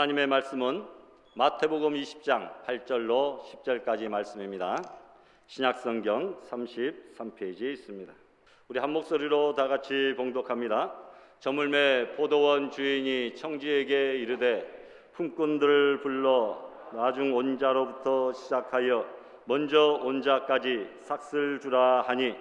하나님의 말씀은 마태복음 20장 8절로 10절까지 말씀입니다. 신약성경 33페이지에 있습니다. 우리 한 목소리로 다 같이 봉독합니다. 저물매 포도원 주인이 청지에게 이르되 품꾼들을 불러 나중 온 자로부터 시작하여 먼저 온 자까지 삭슬 주라 하니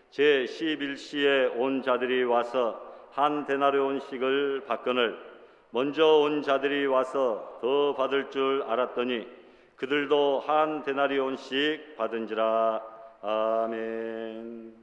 제 11시에 온 자들이 와서 한 데나리온씩을 받거늘 먼저 온 자들이 와서 더 받을 줄 알았더니 그들도 한 데나리온씩 받은지라. 아멘.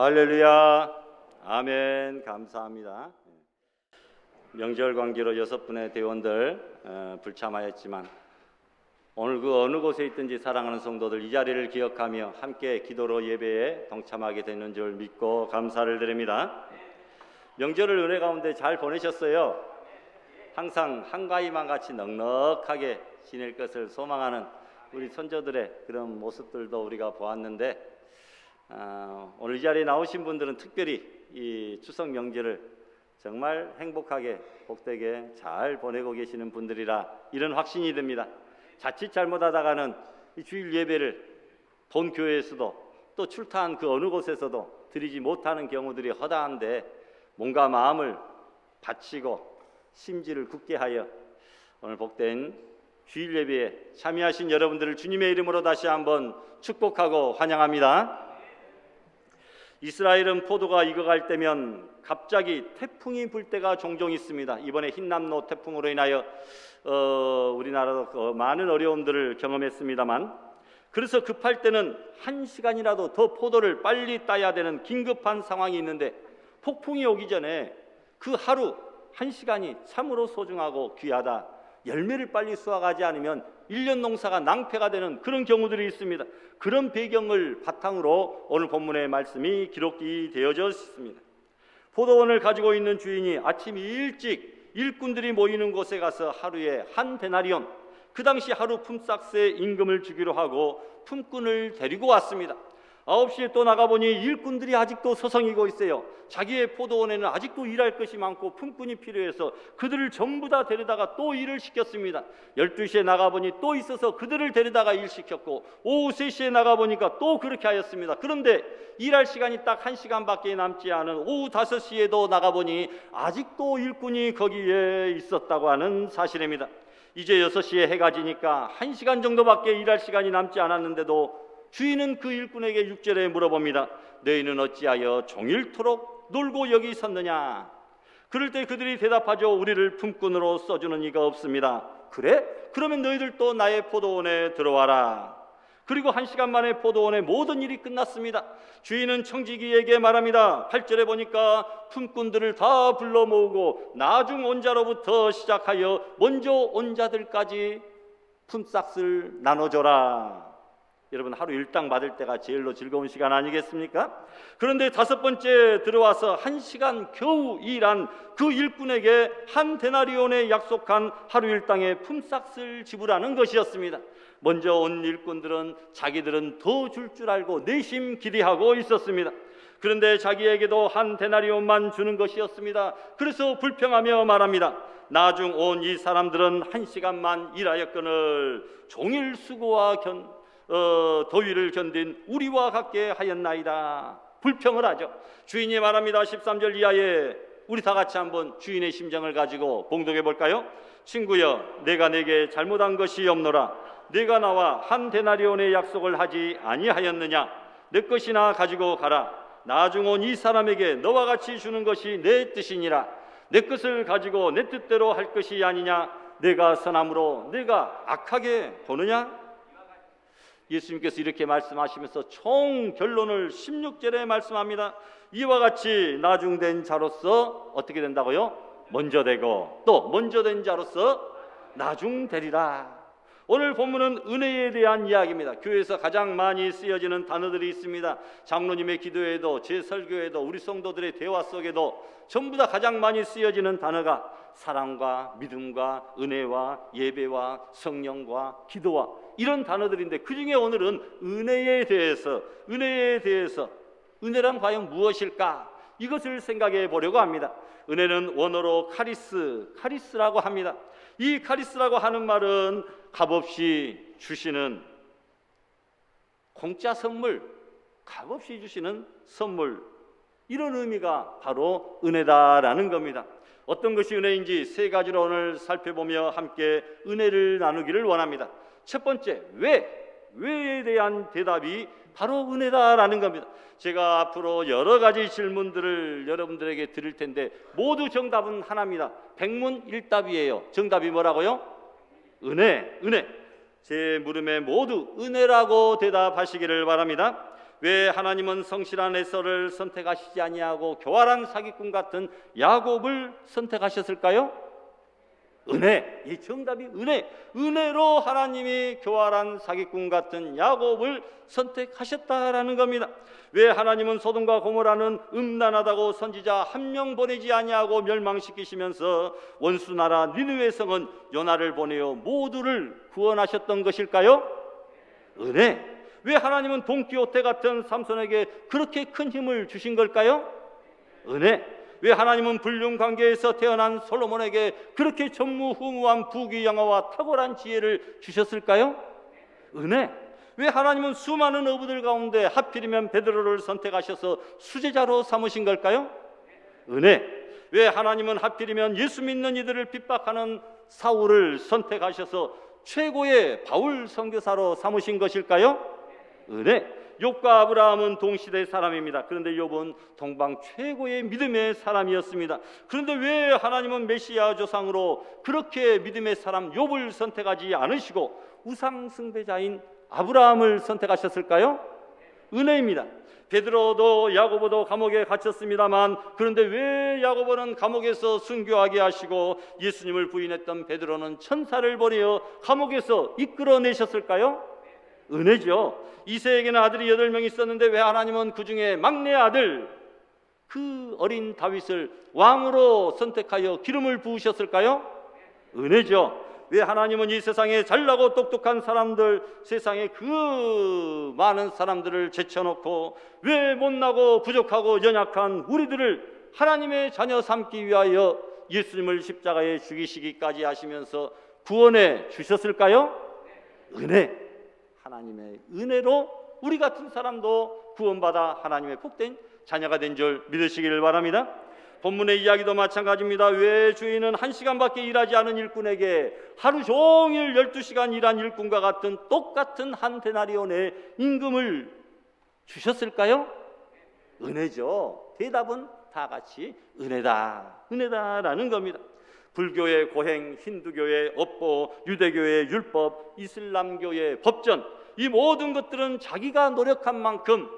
할렐루야. 아멘. 감사합니다. 명절 관계로 6분의 대원들 불참하였지만 오늘 그 어느 곳에 있든지 사랑하는 성도들 이 자리를 기억하며 함께 기도로 예배에 동참하게 되는 줄 믿고 감사를 드립니다. 명절을 은혜 가운데 잘 보내셨어요? 항상 한가위만 같이 넉넉하게 지낼 것을 소망하는 우리 선조들의 그런 모습들도 우리가 보았는데 오늘 이 자리에 나오신 분들은 특별히 이 추석 명절을 정말 행복하게 복되게 잘 보내고 계시는 분들이라 이런 확신이 듭니다. 자칫 잘못하다가는 이 주일 예배를 본 교회에서도 또 출타한 그 어느 곳에서도 드리지 못하는 경우들이 허다한데 몸과 마음을 바치고 심지를 굳게 하여 오늘 복된 주일 예배에 참여하신 여러분들을 주님의 이름으로 다시 한번 축복하고 환영합니다. 이스라엘은 포도가 익어갈 때면 갑자기 태풍이 불 때가 종종 있습니다. 이번에 흰남노 태풍으로 인하여 우리나라도 많은 어려움들을 경험했습니다만 그래서 급할 때는 1시간이라도 더 포도를 빨리 따야 되는 긴급한 상황이 있는데 폭풍이 오기 전에 그 하루 1시간이 참으로 소중하고 귀하다. 열매를 빨리 수확하지 않으면 1년 농사가 낭패가 되는 그런 경우들이 있습니다. 그런 배경을 바탕으로 오늘 본문의 말씀이 기록이 되어져 있습니다. 포도원을 가지고 있는 주인이 아침 일찍 일꾼들이 모이는 곳에 가서 하루에 한 데나리온, 그 당시 하루 품삯의 임금을 주기로 하고 품꾼을 데리고 왔습니다. 9시에 또 나가보니 일꾼들이 아직도 서성이고 있어요. 자기의 포도원에는 아직도 일할 것이 많고 품꾼이 필요해서 그들을 전부 다 데려다가 또 일을 시켰습니다. 12시에 나가보니 또 있어서 그들을 데려다가 일 시켰고 오후 3시에 나가보니까 또 그렇게 하였습니다. 그런데 일할 시간이 딱 1시간밖에 남지 않은 오후 5시에도 나가보니 아직도 일꾼이 거기에 있었다고 하는 사실입니다. 이제 6시에 해가 지니까 1시간 정도밖에 일할 시간이 남지 않았는데도 주인은 그 일꾼에게 6절에 물어봅니다. 너희는 어찌하여 종일토록 놀고 여기 섰느냐? 그럴 때 그들이 대답하죠. 우리를 품꾼으로 써주는 이가 없습니다. 그래? 그러면 너희들도 나의 포도원에 들어와라. 그리고 1시간 만에 포도원의 모든 일이 끝났습니다. 주인은 청지기에게 말합니다. 8절에 보니까 품꾼들을 다 불러 모으고 나중 온 자로부터 시작하여 먼저 온 자들까지 품삯을 나눠줘라. 여러분, 하루 일당 받을 때가 제일로 즐거운 시간 아니겠습니까? 그런데 5번째 들어와서 1시간 겨우 일한 그 일꾼에게 한 데나리온에 약속한 하루 일당의 품삯을 지불하는 것이었습니다. 먼저 온 일꾼들은 자기들은 더 줄 줄 알고 내심 기대하고 있었습니다. 그런데 자기에게도 한 데나리온만 주는 것이었습니다. 그래서 불평하며 말합니다. 나중 온 이 사람들은 1시간만 일하였거늘 종일 수고와 더위를 견딘 우리와 같게 하였나이다. 불평을 하죠. 주인이 말합니다. 13절 이하에 우리 다 같이 한번 주인의 심정을 가지고 봉독해 볼까요? 친구여, 내가 내게 잘못한 것이 없노라. 내가 나와 한 데나리온의 약속을 하지 아니하였느냐? 내 것이나 가지고 가라. 나중 온 이 사람에게 너와 같이 주는 것이 내 뜻이니라. 내 것을 가지고 내 뜻대로 할 것이 아니냐? 내가 선함으로 내가 악하게 보느냐? 예수님께서 이렇게 말씀하시면서 총 결론을 16절에 말씀합니다. 이와 같이 나중된 자로서 어떻게 된다고요? 먼저 되고 또 먼저 된 자로서 나중되리라. 오늘 본문은 은혜에 대한 이야기입니다. 교회에서 가장 많이 쓰여지는 단어들이 있습니다. 장로님의 기도에도 제 설교에도 우리 성도들의 대화 속에도 전부 다 가장 많이 쓰여지는 단어가 사랑과 믿음과 은혜와 예배와 성령과 기도와 이런 단어들인데, 그 중에 오늘은 은혜에 대해서 은혜란 과연 무엇일까? 이것을 생각해 보려고 합니다. 은혜는 원어로 카리스라고 합니다. 이 카리스라고 하는 말은 값없이 주시는 공짜 선물, 값없이 주시는 선물, 이런 의미가 바로 은혜다라는 겁니다. 어떤 것이 은혜인지 3가지로 오늘 살펴보며 함께 은혜를 나누기를 원합니다. 첫 번째, 왜에 대한 대답이 바로 은혜다라는 겁니다. 제가 앞으로 여러 가지 질문들을 여러분들에게 드릴 텐데 모두 정답은 하나입니다. 백문일답이에요. 정답이 뭐라고요? 은혜. 제 물음에 모두 은혜라고 대답하시기를 바랍니다. 왜 하나님은 성실한 에서를 선택하시지 아니하고 교활한 사기꾼 같은 야곱을 선택하셨을까요? 은혜. 이 정답이 은혜로 하나님이 교활한 사기꾼 같은 야곱을 선택하셨다라는 겁니다. 왜 하나님은 소돔과 고모라는 음란하다고 선지자 1명 보내지 아니하고 멸망시키시면서 원수 나라 니느웨 성은 요나를 보내어 모두를 구원하셨던 것일까요? 은혜. 왜 하나님은 돈키호테 같은 삼손에게 그렇게 큰 힘을 주신 걸까요? 은혜. 왜 하나님은 불륜 관계에서 태어난 솔로몬에게 그렇게 전무후무한 부귀영화와 탁월한 지혜를 주셨을까요? 은혜. 왜 하나님은 수많은 어부들 가운데 하필이면 베드로를 선택하셔서 수제자로 삼으신 걸까요? 은혜. 왜 하나님은 하필이면 예수 믿는 이들을 핍박하는 사울을 선택하셔서 최고의 바울 선교사로 삼으신 것일까요? 은혜. 욥과 아브라함은 동시대 사람입니다. 그런데 욥은 동방 최고의 믿음의 사람이었습니다. 그런데 왜 하나님은 메시아 조상으로 그렇게 믿음의 사람 욥을 선택하지 않으시고 우상 숭배자인 아브라함을 선택하셨을까요? 은혜입니다. 베드로도 야고보도 감옥에 갇혔습니다만, 그런데 왜 야고보는 감옥에서 순교하게 하시고 예수님을 부인했던 베드로는 천사를 보내어 감옥에서 이끌어내셨을까요? 은혜죠. 이새에게는 아들이 8명 있었는데 왜 하나님은 그 중에 막내 아들 그 어린 다윗을 왕으로 선택하여 기름을 부으셨을까요? 은혜죠. 왜 하나님은 이 세상에 잘나고 똑똑한 사람들, 세상에 그 많은 사람들을 제쳐놓고 왜 못나고 부족하고 연약한 우리들을 하나님의 자녀 삼기 위하여 예수님을 십자가에 죽이시기까지 하시면서 구원해 주셨을까요? 은혜. 하나님의 은혜로 우리 같은 사람도 구원받아 하나님의 복된 자녀가 된 줄 믿으시기를 바랍니다. 본문의 이야기도 마찬가지입니다. 왜 주인은 1시간밖에 일하지 않은 일꾼에게 하루 종일 12시간 일한 일꾼과 같은 똑같은 한 데나리온의 임금을 주셨을까요? 은혜죠. 대답은 다 같이 은혜다, 은혜다라는 겁니다. 불교의 고행, 힌두교의 업보, 유대교의 율법, 이슬람교의 법전, 이 모든 것들은 자기가 노력한 만큼,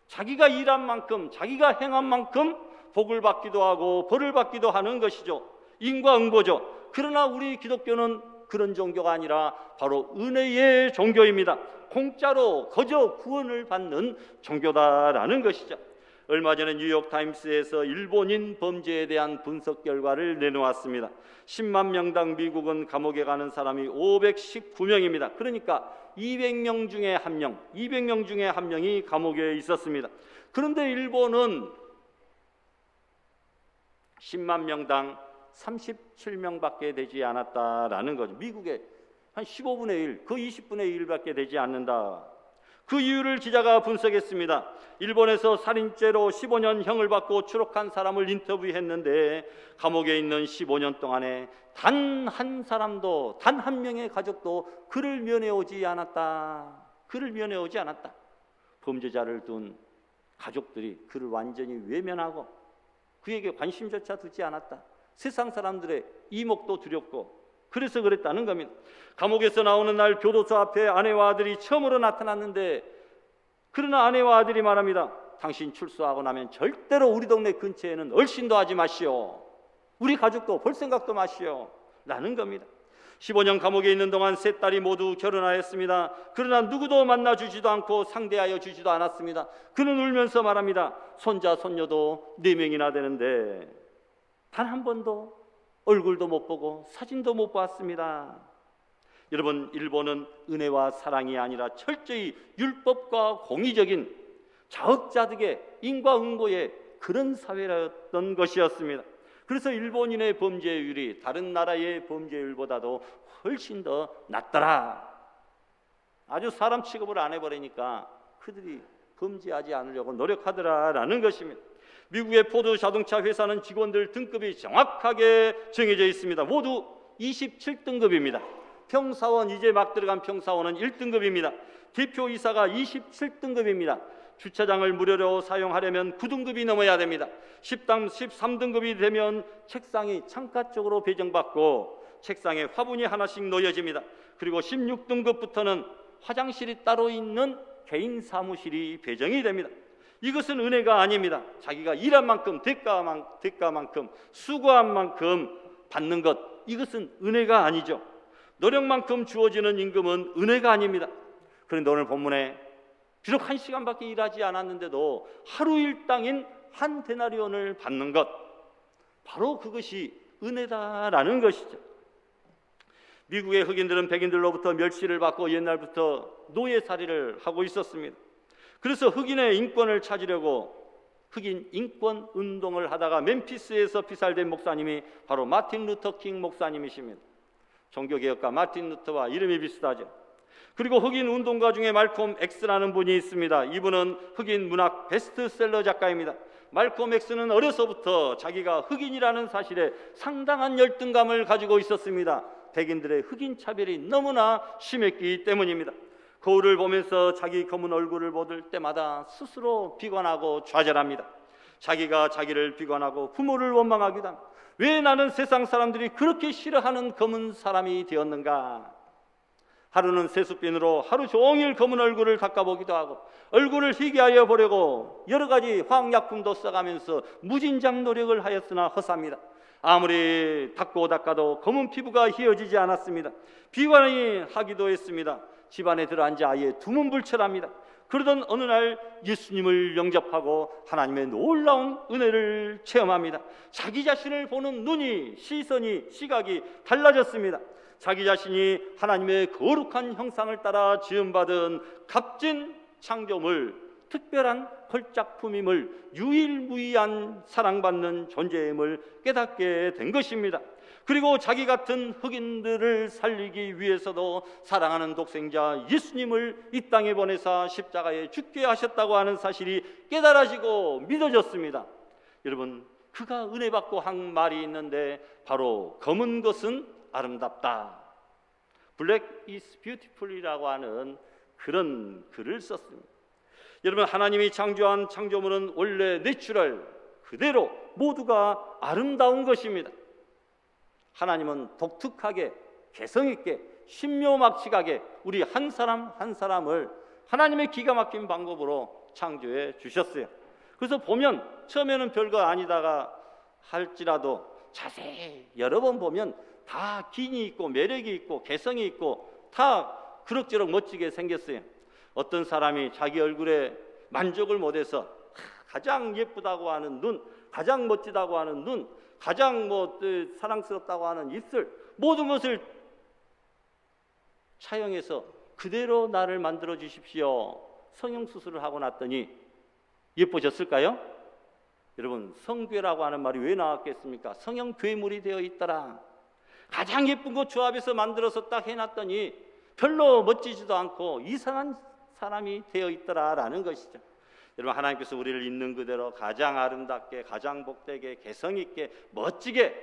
자기가 일한 만큼, 자기가 행한 만큼 복을 받기도 하고 벌을 받기도 하는 것이죠. 인과응보죠. 그러나 우리 기독교는 그런 종교가 아니라 바로 은혜의 종교입니다. 공짜로 거저 구원을 받는 종교다라는 것이죠. 얼마 전에 뉴욕타임스에서 일본인 범죄에 대한 분석 결과를 내놓았습니다. 10만 명당 미국은 감옥에 가는 사람이 519명입니다. 그러니까 200명 중에 1명, 200명 중에 1명이 감옥에 있었습니다. 그런데 일본은 10만 명당 37명밖에 되지 않았다라는 거죠. 미국의 한 15분의 1, 그 20분의 1밖에 되지 않는다. 그 이유를 기자가 분석했습니다. 일본에서 살인죄로 15년 형을 받고 추록한 사람을 인터뷰했는데 감옥에 있는 15년 동안에 단 한 사람도, 단 한 명의 가족도 그를 면회오지 않았다. 그를 면회오지 않았다. 범죄자를 둔 가족들이 그를 완전히 외면하고 그에게 관심조차 두지 않았다. 세상 사람들의 이목도 두렵고 그래서 그랬다는 겁니다. 감옥에서 나오는 날 교도소 앞에 아내와 아들이 처음으로 나타났는데, 그러나 아내와 아들이 말합니다. 당신 출소하고 나면 절대로 우리 동네 근처에는 얼씬도 하지 마시오. 우리 가족도 볼 생각도 마시오. 라는 겁니다. 15년 감옥에 있는 동안 세 딸이 모두 결혼하였습니다. 그러나 누구도 만나주지도 않고 상대하여 주지도 않았습니다. 그는 울면서 말합니다. 손자 손녀도 4명이나 되는데 단 한 번도 얼굴도 못 보고 사진도 못 봤습니다. 여러분, 일본은 은혜와 사랑이 아니라 철저히 율법과 공의적인 자업자득의 인과응보의 그런 사회였던 것이었습니다. 그래서 일본인의 범죄율이 다른 나라의 범죄율보다도 훨씬 더 낮더라. 아주 사람 취급을 안 해버리니까 그들이 범죄하지 않으려고 노력하더라라는 것입니다. 미국의 포드 자동차 회사는 직원들 등급이 정확하게 정해져 있습니다. 모두 27등급입니다. 평사원, 이제 막 들어간 평사원은 1등급입니다. 대표이사가 27등급입니다. 주차장을 무료로 사용하려면 9등급이 넘어야 됩니다. 13등급이 되면 책상이 창가 쪽으로 배정받고 책상에 화분이 하나씩 놓여집니다. 그리고 16등급부터는 화장실이 따로 있는 개인 사무실이 배정이 됩니다. 이것은 은혜가 아닙니다. 자기가 일한 만큼 대가만큼 수고한 만큼 받는 것, 이것은 은혜가 아니죠. 노력만큼 주어지는 임금은 은혜가 아닙니다. 그런데 오늘 본문에 비록 1시간밖에 일하지 않았는데도 하루 일당인 한 데나리온을 받는 것, 바로 그것이 은혜다라는 것이죠. 미국의 흑인들은 백인들로부터 멸시를 받고 옛날부터 노예살이를 하고 있었습니다. 그래서 흑인의 인권을 찾으려고 흑인 인권 운동을 하다가 멤피스에서 피살된 목사님이 바로 마틴 루터 킹 목사님이십니다. 종교개혁가 마틴 루터와 이름이 비슷하죠. 그리고 흑인 운동가 중에 말콤 X라는 분이 있습니다. 이분은 흑인 문학 베스트셀러 작가입니다. 말콤 X는 어려서부터 자기가 흑인이라는 사실에 상당한 열등감을 가지고 있었습니다. 백인들의 흑인 차별이 너무나 심했기 때문입니다. 거울을 보면서 자기 검은 얼굴을 보들 때마다 스스로 비관하고 좌절합니다. 자기가 자기를 비관하고 부모를 원망하기도 합니다. 왜 나는 세상 사람들이 그렇게 싫어하는 검은 사람이 되었는가? 하루는 세숫빈으로 하루 종일 검은 얼굴을 닦아보기도 하고 얼굴을 희게 하여 보려고 여러 가지 화학약품도 써가면서 무진장 노력을 하였으나 허사입니다. 아무리 닦아도 검은 피부가 희어지지 않았습니다. 비관이 하기도 했습니다. 집안에 들어앉아 아예 두문불철합니다. 그러던 어느 날 예수님을 영접하고 하나님의 놀라운 은혜를 체험합니다. 자기 자신을 보는 눈이, 시각이 달라졌습니다. 자기 자신이 하나님의 거룩한 형상을 따라 지음받은 값진 창조물, 특별한 걸작품임을, 유일무이한 사랑받는 존재임을 깨닫게 된 것입니다. 그리고 자기 같은 흑인들을 살리기 위해서도 사랑하는 독생자 예수님을 이 땅에 보내사 십자가에 죽게 하셨다고 하는 사실이 깨달아지고 믿어졌습니다. 여러분, 그가 은혜 받고 한 말이 있는데 바로 검은 것은 아름답다, Black is beautiful이라고 하는 그런 글을 썼습니다. 여러분, 하나님이 창조한 창조물은 원래 내추럴, 그대로 모두가 아름다운 것입니다. 하나님은 독특하게, 개성있게, 신묘막측하게 우리 한 사람 한 사람을 하나님의 기가 막힌 방법으로 창조해 주셨어요. 그래서 보면 처음에는 별거 아니다가 할지라도 자세히 여러 번 보면 다 기니 있고 매력이 있고 개성이 있고 다 그럭저럭 멋지게 생겼어요. 어떤 사람이 자기 얼굴에 만족을 못해서 가장 예쁘다고 하는 눈, 가장 멋지다고 하는 눈, 가장 사랑스럽다고 하는 입술, 모든 것을 차용해서 그대로 나를 만들어 주십시오. 성형수술을 하고 났더니 예뻐졌을까요? 여러분, 성괴라고 하는 말이 왜 나왔겠습니까? 성형괴물이 되어 있더라. 가장 예쁜 거 조합해서 만들어서 딱 해놨더니 별로 멋지지도 않고 이상한 사람이 되어 있더라라는 것이죠. 여러분, 하나님께서 우리를 있는 그대로 가장 아름답게, 가장 복되게, 개성있게, 멋지게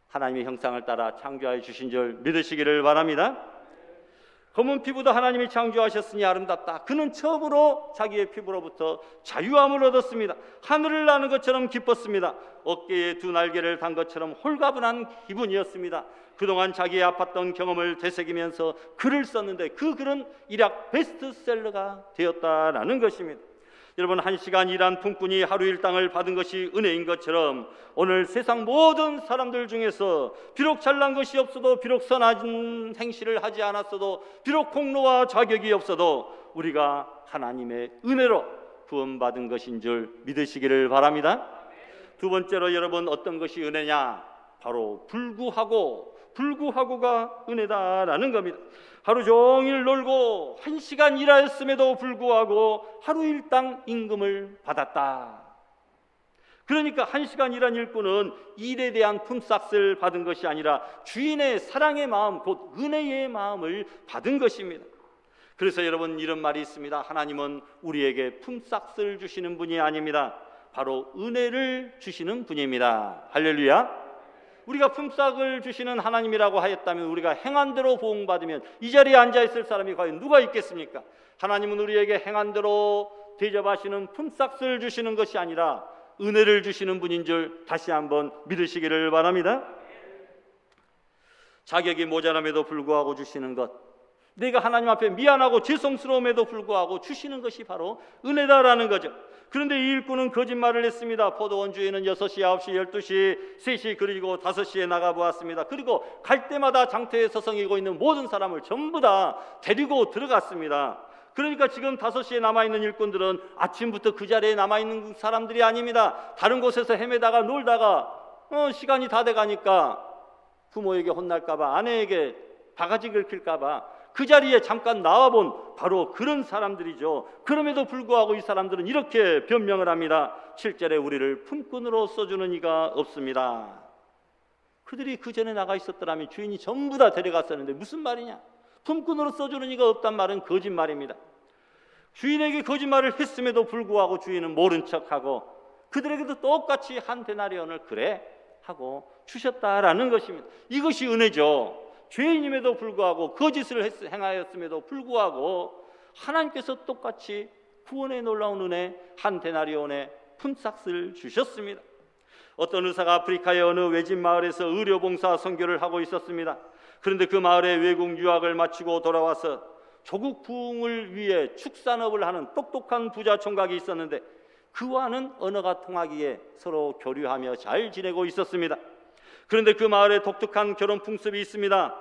하나님의 형상을 따라 창조하여 주신 줄 믿으시기를 바랍니다. 검은 피부도 하나님이 창조하셨으니 아름답다. 그는 처음으로 자기의 피부로부터 자유함을 얻었습니다. 하늘을 나는 것처럼 기뻤습니다. 어깨에 두 날개를 단 것처럼 홀가분한 기분이었습니다. 그동안 자기의 아팠던 경험을 되새기면서 글을 썼는데 그 글은 일약 베스트셀러가 되었다라는 것입니다. 여러분, 1시간 일한 품꾼이 하루 일당을 받은 것이 은혜인 것처럼 오늘 세상 모든 사람들 중에서 비록 잘난 것이 없어도, 비록 선한 행실을 하지 않았어도, 비록 공로와 자격이 없어도 우리가 하나님의 은혜로 구원받은 것인 줄 믿으시기를 바랍니다. 두 번째로 여러분, 어떤 것이 은혜냐? 바로 불구하고가 은혜다라는 겁니다. 하루 종일 놀고 1시간 일하였음에도 불구하고 하루 일당 임금을 받았다. 그러니까 1시간 일한 일꾼은 일에 대한 품삯을 받은 것이 아니라 주인의 사랑의 마음, 곧 은혜의 마음을 받은 것입니다. 그래서 여러분, 이런 말이 있습니다. 하나님은 우리에게 품삯을 주시는 분이 아닙니다. 바로 은혜를 주시는 분입니다. 할렐루야. 우리가 품삯을 주시는 하나님이라고 하였다면 우리가 행한 대로 보응받으면 이 자리에 앉아있을 사람이 과연 누가 있겠습니까? 하나님은 우리에게 행한 대로 대접하시는 품삯을 주시는 것이 아니라 은혜를 주시는 분인 줄 다시 한번 믿으시기를 바랍니다. 자격이 모자람에도 불구하고 주시는 것, 내가 하나님 앞에 미안하고 죄송스러움에도 불구하고 주시는 것이 바로 은혜다라는 거죠. 그런데 이 일꾼은 거짓말을 했습니다. 포도원 주인은 6시, 9시, 12시, 3시 그리고 5시에 나가보았습니다. 그리고 갈 때마다 장터에 서성이고 있는 모든 사람을 전부 다 데리고 들어갔습니다. 그러니까 지금 5시에 남아있는 일꾼들은 아침부터 그 자리에 남아있는 사람들이 아닙니다. 다른 곳에서 헤매다가 놀다가 시간이 다 돼가니까 부모에게 혼날까봐, 아내에게 바가지 긁힐까봐 그 자리에 잠깐 나와본 바로 그런 사람들이죠. 그럼에도 불구하고 이 사람들은 이렇게 변명을 합니다. 7절에 우리를 품꾼으로 써주는 이가 없습니다. 그들이 그 전에 나가 있었더라면 주인이 전부 다 데려갔었는데 무슨 말이냐? 품꾼으로 써주는 이가 없단 말은 거짓말입니다. 주인에게 거짓말을 했음에도 불구하고 주인은 모른 척하고 그들에게도 똑같이 한 데나리온을 그래 하고 주셨다라는 것입니다. 이것이 은혜죠. 죄인임에도 불구하고 거짓을 행하였음에도 불구하고 하나님께서 똑같이 구원의 놀라운 은혜 한 데나리온의 품삯을 주셨습니다. 어떤 의사가 아프리카의 어느 외진 마을에서 의료봉사 선교를 하고 있었습니다. 그런데 그 마을에 외국 유학을 마치고 돌아와서 조국 부흥을 위해 축산업을 하는 똑똑한 부자 총각이 있었는데 그와는 언어가 통하기에 서로 교류하며 잘 지내고 있었습니다. 그런데 그 마을에 독특한 결혼 풍습이 있습니다.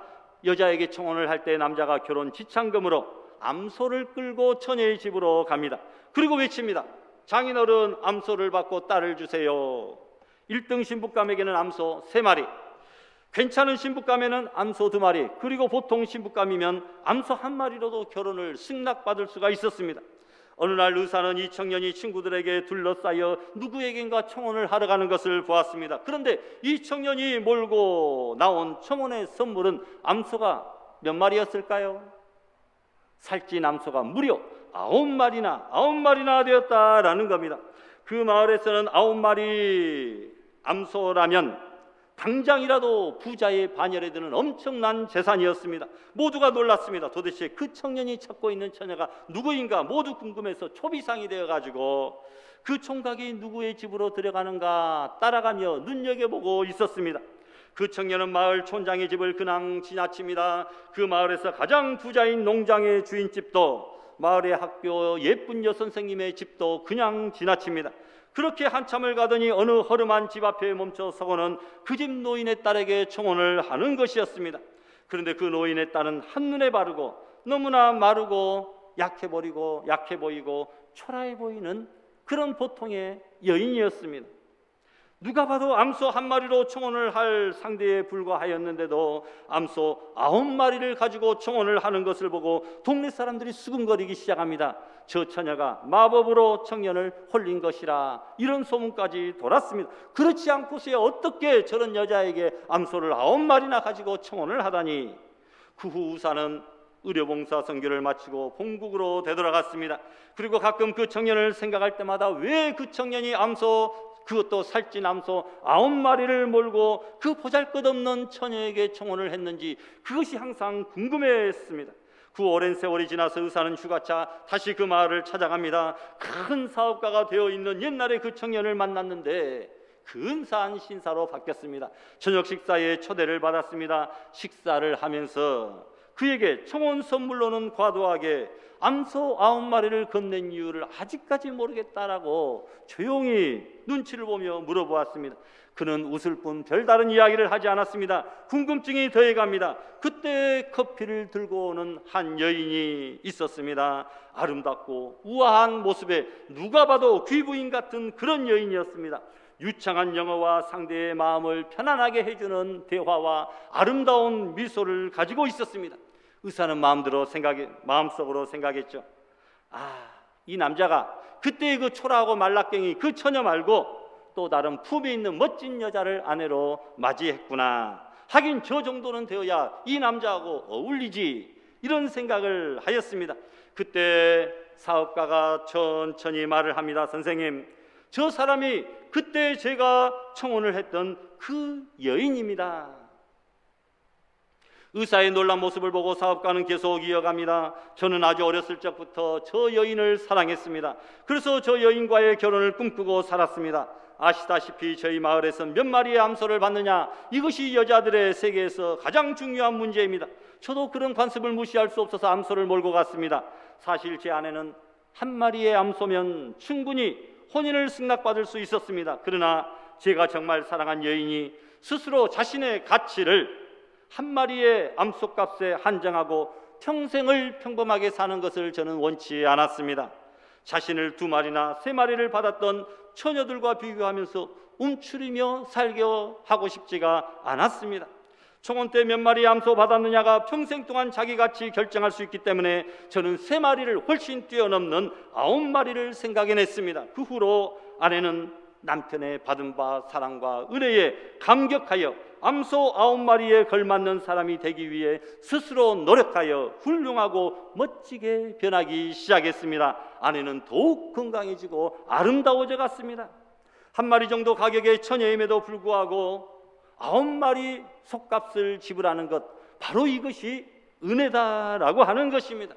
여자에게 청혼을 할 때 남자가 결혼 지참금으로 암소를 끌고 처녀의 집으로 갑니다. 그리고 외칩니다. 장인어른, 암소를 받고 딸을 주세요. 1등 신부감에게는 암소 3마리, 괜찮은 신부감에는 암소 2마리, 그리고 보통 신부감이면 암소 1마리로도 결혼을 승낙받을 수가 있었습니다. 어느 날 의사는 이 청년이 친구들에게 둘러싸여 누구에겐가 청혼을 하러 가는 것을 보았습니다. 그런데 이 청년이 몰고 나온 청혼의 선물은 암소가 몇 마리였을까요? 살찐 암소가 무려 9마리나 되었다라는 겁니다. 그 마을에서는 9마리 암소라면 당장이라도 부자의 반열에 드는 엄청난 재산이었습니다. 모두가 놀랐습니다. 도대체 그 청년이 찾고 있는 처녀가 누구인가 모두 궁금해서 초비상이 되어가지고 그 총각이 누구의 집으로 들어가는가 따라가며 눈여겨보고 있었습니다. 그 청년은 마을 촌장의 집을 그냥 지나칩니다. 그 마을에서 가장 부자인 농장의 주인집도, 마을의 학교 예쁜 여선생님의 집도 그냥 지나칩니다. 그렇게 한참을 가더니 어느 허름한 집 앞에 멈춰 서고는 그 집 노인의 딸에게 청혼을 하는 것이었습니다. 그런데 그 노인의 딸은 한눈에 바르고 너무나 마르고 약해 보이고 초라해 보이는 그런 보통의 여인이었습니다. 누가 봐도 암소 한 마리로 청혼을 할 상대에 불과하였는데도 암소 9마리를 가지고 청혼을 하는 것을 보고 동네 사람들이 수군거리기 시작합니다. 저 처녀가 마법으로 청년을 홀린 것이라, 이런 소문까지 돌았습니다. 그렇지 않고서야 어떻게 저런 여자에게 암소를 9마리나 가지고 청혼을 하다니. 그 후 우사는 의료봉사 선교를 마치고 본국으로 되돌아갔습니다. 그리고 가끔 그 청년을 생각할 때마다 왜 그 청년이 암소, 그것도 살찐 암소 9마리를 몰고 그 보잘것없는 처녀에게 청혼을 했는지 그것이 항상 궁금했습니다. 그 오랜 세월이 지나서 의사는 휴가차 다시 그 마을을 찾아갑니다. 큰 사업가가 되어 있는 옛날에 그 청년을 만났는데 근사한 신사로 바뀌었습니다. 저녁 식사에 초대를 받았습니다. 식사를 하면서 그에게 청혼 선물로는 과도하게 암소 9마리를 건넨 이유를 아직까지 모르겠다라고 조용히 눈치를 보며 물어보았습니다. 그는 웃을 뿐 별다른 이야기를 하지 않았습니다. 궁금증이 더해갑니다. 그때 커피를 들고 오는 한 여인이 있었습니다. 아름답고 우아한 모습에 누가 봐도 귀부인 같은 그런 여인이었습니다. 유창한 영어와 상대의 마음을 편안하게 해주는 대화와 아름다운 미소를 가지고 있었습니다. 의사는 마음속으로 생각했죠. 이 남자가 그때의 그 초라하고 말라깽이 그 처녀 말고 또 다른 품이 있는 멋진 여자를 아내로 맞이했구나. 하긴 저 정도는 되어야 이 남자하고 어울리지, 이런 생각을 하였습니다. 그때 사업가가 천천히 말을 합니다. 선생님, 저 사람이 그때 제가 청혼을 했던 그 여인입니다. 의사의 놀란 모습을 보고 사업가는 계속 이어갑니다. 저는 아주 어렸을 적부터 저 여인을 사랑했습니다. 그래서 저 여인과의 결혼을 꿈꾸고 살았습니다. 아시다시피 저희 마을에선 몇 마리의 암소를 받느냐, 이것이 여자들의 세계에서 가장 중요한 문제입니다. 저도 그런 관습을 무시할 수 없어서 암소를 몰고 갔습니다. 사실 제 아내는 한 마리의 암소면 충분히 혼인을 승낙받을 수 있었습니다. 그러나 제가 정말 사랑한 여인이 스스로 자신의 가치를 한 마리의 암소값에 한정하고 평생을 평범하게 사는 것을 저는 원치 않았습니다. 자신을 2마리나 3마리를 받았던 처녀들과 비교하면서 움츠리며 살게 하고 싶지가 않았습니다. 청혼 때 몇 마리 암소 받았느냐가 평생 동안 자기 가치 결정할 수 있기 때문에 저는 3마리를 훨씬 뛰어넘는 9마리를 생각해냈습니다. 그 후로 아내는 남편의 받은 바 사랑과 은혜에 감격하여 암소 9마리에 걸맞는 사람이 되기 위해 스스로 노력하여 훌륭하고 멋지게 변하기 시작했습니다. 아내는 더욱 건강해지고 아름다워져 갔습니다. 한 마리 정도 가격의 처녀임에도 불구하고 9마리 속값을 지불하는 것, 바로 이것이 은혜다라고 하는 것입니다.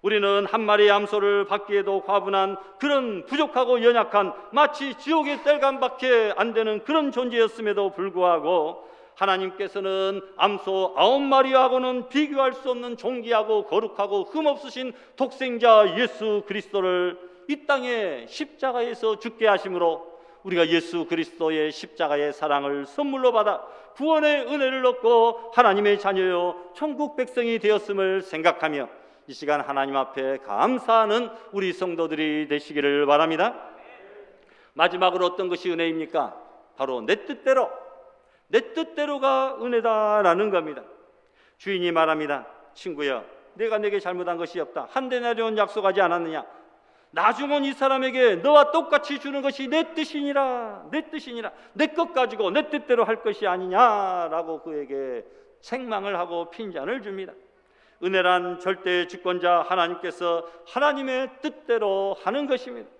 우리는 한 마리의 암소를 받기에도 과분한 그런 부족하고 연약한, 마치 지옥의 땔감밖에 안 되는 그런 존재였음에도 불구하고 하나님께서는 암소 9마리하고는 비교할 수 없는 존귀하고 거룩하고 흠없으신 독생자 예수 그리스도를 이 땅에 십자가에서 죽게 하심으로 우리가 예수 그리스도의 십자가의 사랑을 선물로 받아 구원의 은혜를 얻고 하나님의 자녀요 천국 백성이 되었음을 생각하며 이 시간 하나님 앞에 감사하는 우리 성도들이 되시기를 바랍니다. 마지막으로 어떤 것이 은혜입니까? 바로 내 뜻대로가 은혜다라는 겁니다. 주인이 말합니다. 친구여, 내가 내게 잘못한 것이 없다. 한 데나리온 약속하지 않았느냐? 나중은 이 사람에게 너와 똑같이 주는 것이 내 뜻이니라. 내 것 가지고 내 뜻대로 할 것이 아니냐라고 그에게 책망을 하고 핀잔을 줍니다. 은혜란 절대 주권자 하나님께서 하나님의 뜻대로 하는 것입니다.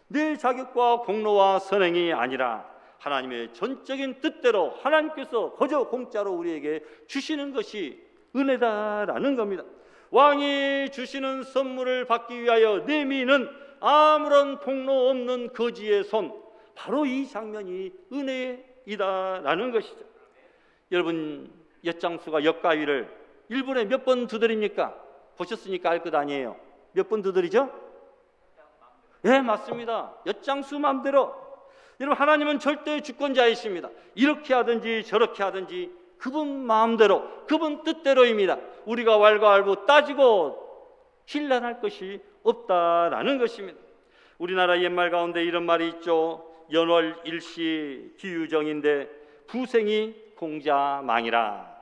내 자격과 공로와 선행이 아니라 하나님의 전적인 뜻대로 하나님께서 거저 공짜로 우리에게 주시는 것이 은혜다라는 겁니다. 왕이 주시는 선물을 받기 위하여 내미는 아무런 폭로 없는 거지의 손, 바로 이 장면이 은혜이다라는 것이죠. 여러분, 엿장수가 엿가위를 1분에 몇 번 두드립니까? 보셨으니까 알 것 아니에요. 몇 번 두드리죠? 네, 맞습니다. 엿장수 마음대로. 여러분, 하나님은 절대 주권자이십니다. 이렇게 하든지 저렇게 하든지 그분 마음대로, 그분 뜻대로입니다. 우리가 왈가왈부 따지고 힐난할 것이 없다라는 것입니다. 우리나라 옛말 가운데 이런 말이 있죠. 연월일시 기유정인데 부생이 공자망이라.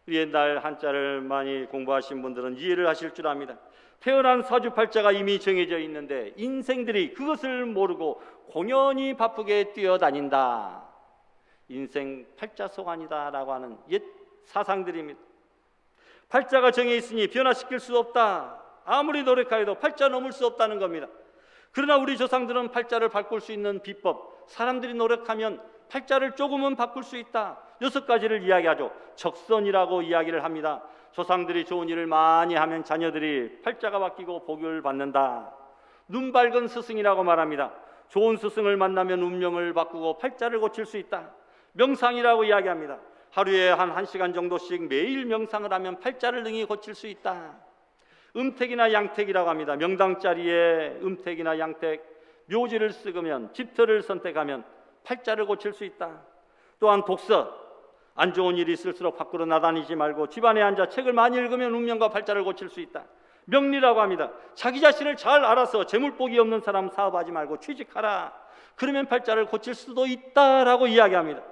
옛날 한자를 많이 공부하신 분들은 이해를 하실 줄 압니다. 태어난 사주팔자가 이미 정해져 있는데 인생들이 그것을 모르고 공연히 바쁘게 뛰어다닌다. 인생 팔자소관이다 라고 하는 옛 사상들입니다. 팔자가 정해 있으니 변화시킬 수 없다. 아무리 노력하여도 팔자 넘을 수 없다는 겁니다. 그러나 우리 조상들은 팔자를 바꿀 수 있는 비법, 사람들이 노력하면 팔자를 조금은 바꿀 수 있다. 6가지를 이야기하죠. 적선이라고 이야기를 합니다. 조상들이 좋은 일을 많이 하면 자녀들이 팔자가 바뀌고 복을 받는다. 눈 밝은 스승이라고 말합니다. 좋은 스승을 만나면 운명을 바꾸고 팔자를 고칠 수 있다. 명상이라고 이야기합니다. 하루에 한 1시간 정도씩 매일 명상을 하면 팔자를 능히 고칠 수 있다. 음택이나 양택이라고 합니다. 명당 자리에 음택이나 양택, 묘지를 쓰면, 집터를 선택하면 팔자를 고칠 수 있다. 또한 독서, 안 좋은 일이 있을수록 밖으로 나다니지 말고 집안에 앉아 책을 많이 읽으면 운명과 팔자를 고칠 수 있다. 명리라고 합니다. 자기 자신을 잘 알아서 재물복이 없는 사람 사업하지 말고 취직하라. 그러면 팔자를 고칠 수도 있다라고 이야기합니다.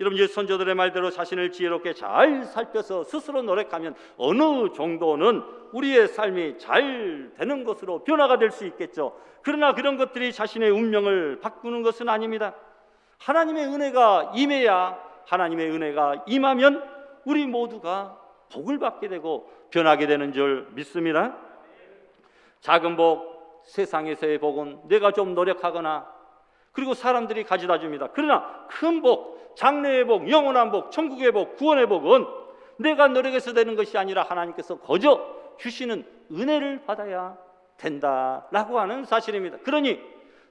여러분, 옛 선조들의 말대로 자신을 지혜롭게 잘 살펴서 스스로 노력하면 어느 정도는 우리의 삶이 잘 되는 것으로 변화가 될 수 있겠죠. 그러나 그런 것들이 자신의 운명을 바꾸는 것은 아닙니다. 하나님의 은혜가 임해야, 하나님의 은혜가 임하면 우리 모두가 복을 받게 되고 변하게 되는 줄 믿습니다. 작은 복, 세상에서의 복은 내가 좀 노력하거나 그리고 사람들이 가져다 줍니다. 그러나 큰 복, 장래의 복, 영원한 복, 천국의 복, 구원의 복은 내가 노력해서 되는 것이 아니라 하나님께서 거저 주시는 은혜를 받아야 된다라고 하는 사실입니다. 그러니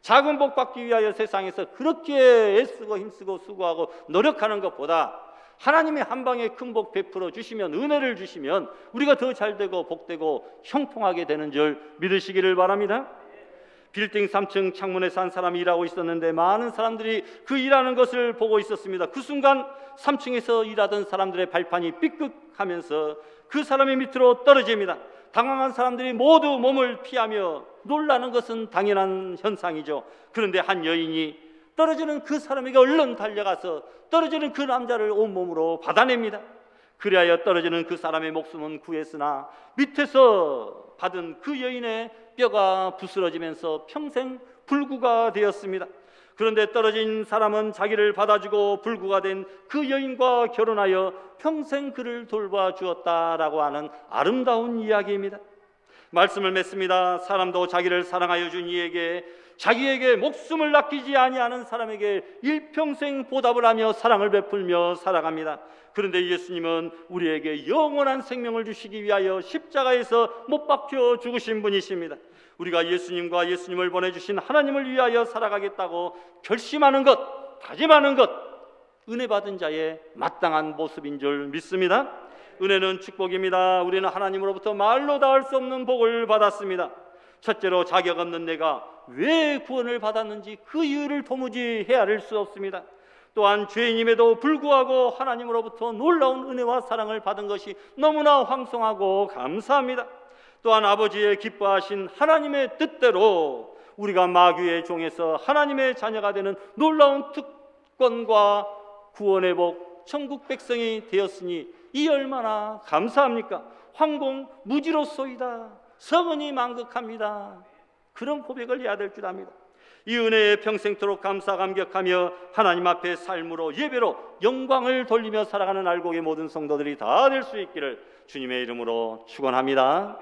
작은 복 받기 위하여 세상에서 그렇게 애쓰고 힘쓰고 수고하고 노력하는 것보다 하나님의 한 방에 큰 복 베풀어 주시면, 은혜를 주시면 우리가 더 잘되고 복되고 형통하게 되는 줄 믿으시기를 바랍니다. 빌딩 3층 창문에서 한 사람이 일하고 있었는데 많은 사람들이 그 일하는 것을 보고 있었습니다. 그 순간 3층에서 일하던 사람들의 발판이 삐끗하면서 그 사람이 밑으로 떨어집니다. 당황한 사람들이 모두 몸을 피하며 놀라는 것은 당연한 현상이죠. 그런데 한 여인이 떨어지는 그 사람에게 얼른 달려가서 떨어지는 그 남자를 온몸으로 받아냅니다. 그리하여 떨어지는 그 사람의 목숨은 구했으나 밑에서 받은 그 여인의 뼈가 부스러지면서 평생 불구가 되었습니다. 그런데 떨어진 사람은 자기를 받아주고 불구가 된 그 여인과 결혼하여 평생 그를 돌봐주었다라고 하는 아름다운 이야기입니다. 말씀을 맺습니다. 사람도 자기를 사랑하여 준 이에게, 자기에게 목숨을 아끼지 아니하는 사람에게 일평생 보답을 하며 사랑을 베풀며 살아갑니다. 그런데 예수님은 우리에게 영원한 생명을 주시기 위하여 십자가에서 못 박혀 죽으신 분이십니다. 우리가 예수님과 예수님을 보내주신 하나님을 위하여 살아가겠다고 결심하는 것, 다짐하는 것, 은혜 받은 자의 마땅한 모습인 줄 믿습니다. 은혜는 축복입니다. 우리는 하나님으로부터 말로 닿을 수 없는 복을 받았습니다. 첫째로, 자격 없는 내가 왜 구원을 받았는지 그 이유를 도무지 헤아릴 수 없습니다. 또한 죄인임에도 불구하고 하나님으로부터 놀라운 은혜와 사랑을 받은 것이 너무나 황송하고 감사합니다. 또한 아버지의 기뻐하신 하나님의 뜻대로 우리가 마귀의 종에서 하나님의 자녀가 되는 놀라운 특권과 구원의 복, 천국 백성이 되었으니 이 얼마나 감사합니까? 황공 무지로소이다. 성은이 만극합니다. 그런 고백을 해야 될 줄 압니다. 이 은혜에 평생토록 감사 감격하며 하나님 앞에 삶으로, 예배로 영광을 돌리며 살아가는 알곡의 모든 성도들이 다 될 수 있기를 주님의 이름으로 축원합니다.